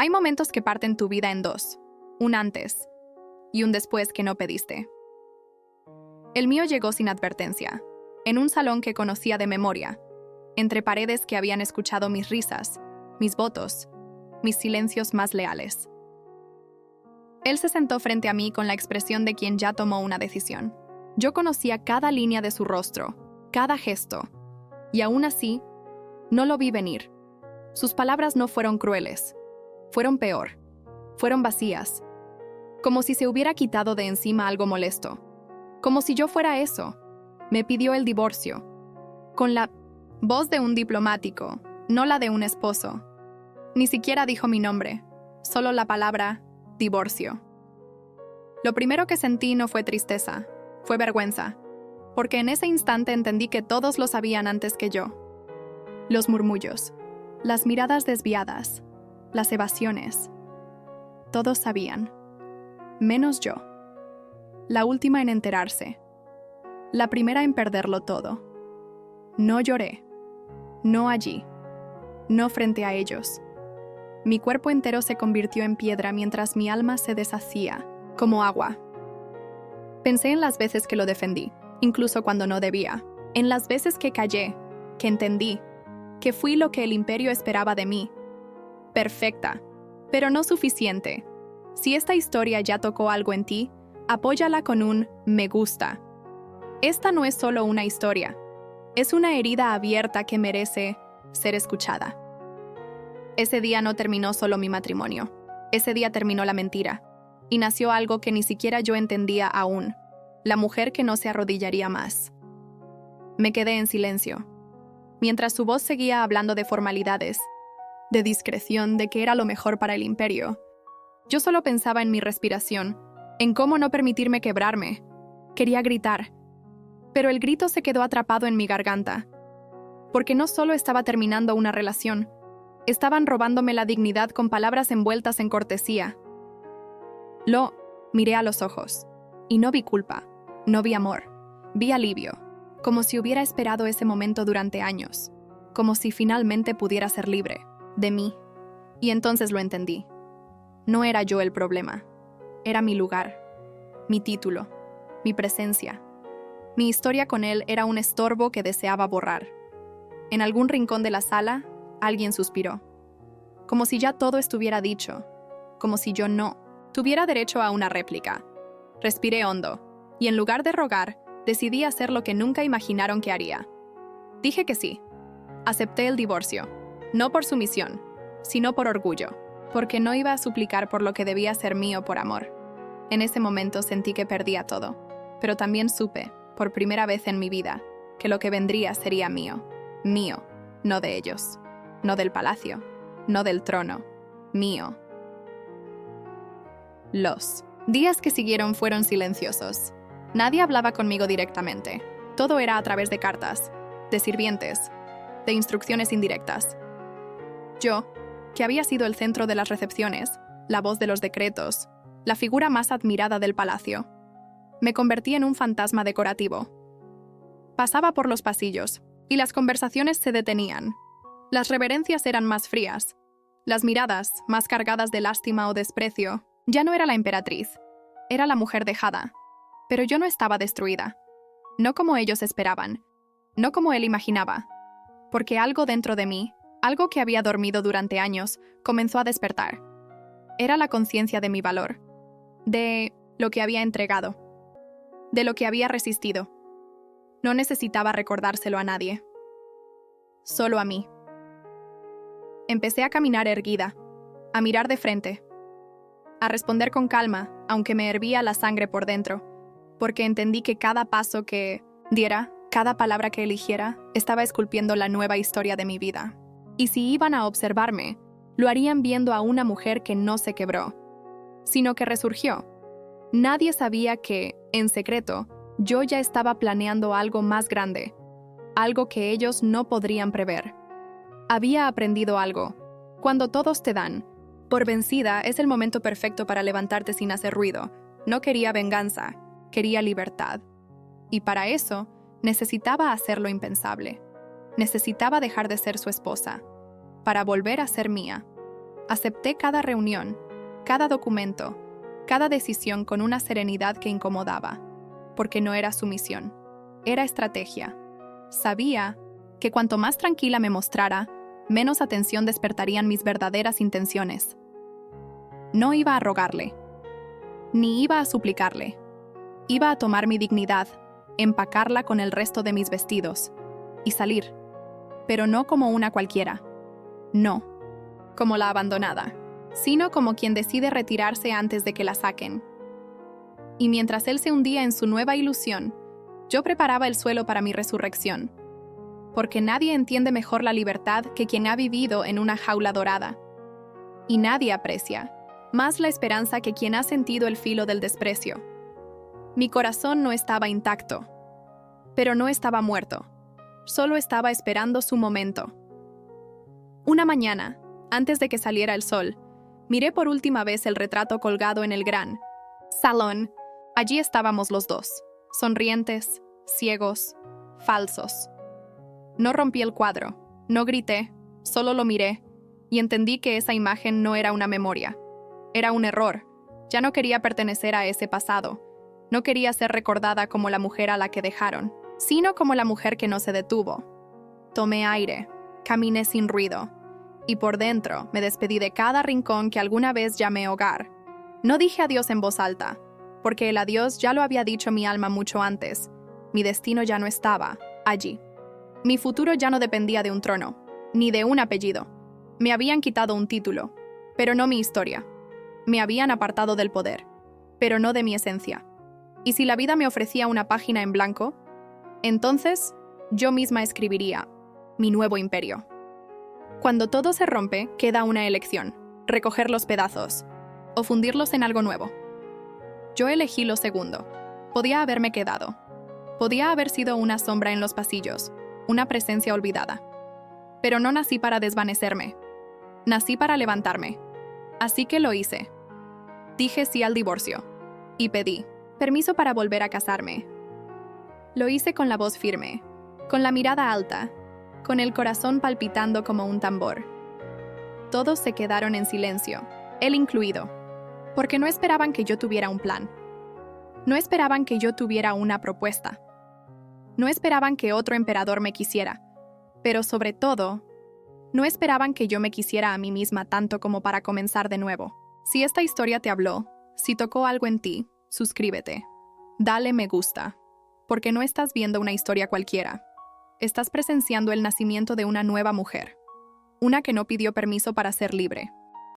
Hay momentos que parten tu vida en dos, un antes y un después que no pediste. El mío llegó sin advertencia, en un salón que conocía de memoria, entre paredes que habían escuchado mis risas, mis votos, mis silencios más leales. Él se sentó frente a mí con la expresión de quien ya tomó una decisión. Yo conocía cada línea de su rostro, cada gesto, y aún así, no lo vi venir. Sus palabras no fueron crueles, fueron peor, fueron vacías, como si se hubiera quitado de encima algo molesto, como si yo fuera eso. Me pidió el divorcio, con la voz de un diplomático, no la de un esposo. Ni siquiera dijo mi nombre, solo la palabra divorcio. Lo primero que sentí no fue tristeza, fue vergüenza, porque en ese instante entendí que todos lo sabían antes que yo. Los murmullos, las miradas desviadas, las evasiones. Todos sabían, menos yo. La última en enterarse, la primera en perderlo todo. No lloré, no allí, no frente a ellos. Mi cuerpo entero se convirtió en piedra mientras mi alma se deshacía, como agua. Pensé en las veces que lo defendí, incluso cuando no debía, en las veces que callé, que entendí, que fui lo que el imperio esperaba de mí. Perfecta, pero no suficiente. Si esta historia ya tocó algo en ti, apóyala con un me gusta. Esta no es solo una historia, es una herida abierta que merece ser escuchada. Ese día no terminó solo mi matrimonio, ese día terminó la mentira, y nació algo que ni siquiera yo entendía aún, la mujer que no se arrodillaría más. Me quedé en silencio, mientras su voz seguía hablando de formalidades, de discreción, de que era lo mejor para el imperio. Yo solo pensaba en mi respiración, en cómo no permitirme quebrarme. Quería gritar, pero el grito se quedó atrapado en mi garganta, porque no solo estaba terminando una relación, estaban robándome la dignidad con palabras envueltas en cortesía. Lo miré a los ojos, y no vi culpa, no vi amor, vi alivio, como si hubiera esperado ese momento durante años, como si finalmente pudiera ser libre, de mí. Y entonces lo entendí. No era yo el problema, era mi lugar, mi título, mi presencia. Mi historia con él era un estorbo que deseaba borrar. En algún rincón de la sala, alguien suspiró, como si ya todo estuviera dicho, como si yo no tuviera derecho a una réplica. Respiré hondo, y en lugar de rogar, decidí hacer lo que nunca imaginaron que haría. Dije que sí. Acepté el divorcio, no por sumisión, sino por orgullo, porque no iba a suplicar por lo que debía ser mío por amor. En ese momento sentí que perdía todo, pero también supe, por primera vez en mi vida, que lo que vendría sería mío, mío, no de ellos. No del palacio, no del trono, mío. Los días que siguieron fueron silenciosos. Nadie hablaba conmigo directamente. Todo era a través de cartas, de sirvientes, de instrucciones indirectas. Yo, que había sido el centro de las recepciones, la voz de los decretos, la figura más admirada del palacio, me convertí en un fantasma decorativo. Pasaba por los pasillos, y las conversaciones se detenían. Las reverencias eran más frías, las miradas, más cargadas de lástima o desprecio. Ya no era la emperatriz, era la mujer dejada. Pero yo no estaba destruida. No como ellos esperaban, no como él imaginaba. Porque algo dentro de mí, algo que había dormido durante años, comenzó a despertar. Era la conciencia de mi valor, de lo que había entregado, de lo que había resistido. No necesitaba recordárselo a nadie, solo a mí. Empecé a caminar erguida, a mirar de frente, a responder con calma, aunque me hervía la sangre por dentro, porque entendí que cada paso que diera, cada palabra que eligiera, estaba esculpiendo la nueva historia de mi vida. Y si iban a observarme, lo harían viendo a una mujer que no se quebró, sino que resurgió. Nadie sabía que, en secreto, yo ya estaba planeando algo más grande, algo que ellos no podrían prever. Había aprendido algo. Cuando todos te dan por vencida, es el momento perfecto para levantarte sin hacer ruido. No quería venganza, quería libertad. Y para eso, necesitaba hacer lo impensable. Necesitaba dejar de ser su esposa, para volver a ser mía. Acepté cada reunión, cada documento, cada decisión con una serenidad que incomodaba, porque no era sumisión, era estrategia. Sabía que cuanto más tranquila me mostrara, menos atención despertarían mis verdaderas intenciones. No iba a rogarle, ni iba a suplicarle. Iba a tomar mi dignidad, empacarla con el resto de mis vestidos y salir, pero no como una cualquiera. No, como la abandonada, sino como quien decide retirarse antes de que la saquen. Y mientras él se hundía en su nueva ilusión, yo preparaba el suelo para mi resurrección, porque nadie entiende mejor la libertad que quien ha vivido en una jaula dorada. Y nadie aprecia más la esperanza que quien ha sentido el filo del desprecio. Mi corazón no estaba intacto, pero no estaba muerto, solo estaba esperando su momento. Una mañana, antes de que saliera el sol, miré por última vez el retrato colgado en el gran salón. Allí estábamos los dos, sonrientes, ciegos, falsos. No rompí el cuadro, no grité, solo lo miré, y entendí que esa imagen no era una memoria. Era un error. Ya no quería pertenecer a ese pasado. No quería ser recordada como la mujer a la que dejaron, sino como la mujer que no se detuvo. Tomé aire, caminé sin ruido, y por dentro me despedí de cada rincón que alguna vez llamé hogar. No dije adiós en voz alta, porque el adiós ya lo había dicho mi alma mucho antes. Mi destino ya no estaba allí. Mi futuro ya no dependía de un trono, ni de un apellido. Me habían quitado un título, pero no mi historia. Me habían apartado del poder, pero no de mi esencia. Y si la vida me ofrecía una página en blanco, entonces yo misma escribiría mi nuevo imperio. Cuando todo se rompe, queda una elección: recoger los pedazos o fundirlos en algo nuevo. Yo elegí lo segundo. Podía haberme quedado. Podía haber sido una sombra en los pasillos, una presencia olvidada. Pero no nací para desvanecerme. Nací para levantarme. Así que lo hice. Dije sí al divorcio. Y pedí permiso para volver a casarme. Lo hice con la voz firme, con la mirada alta, con el corazón palpitando como un tambor. Todos se quedaron en silencio, él incluido, porque no esperaban que yo tuviera un plan. No esperaban que yo tuviera una propuesta. No esperaban que otro emperador me quisiera, pero sobre todo, no esperaban que yo me quisiera a mí misma tanto como para comenzar de nuevo. Si esta historia te habló, si tocó algo en ti, suscríbete. Dale me gusta, porque no estás viendo una historia cualquiera. Estás presenciando el nacimiento de una nueva mujer, una que no pidió permiso para ser libre.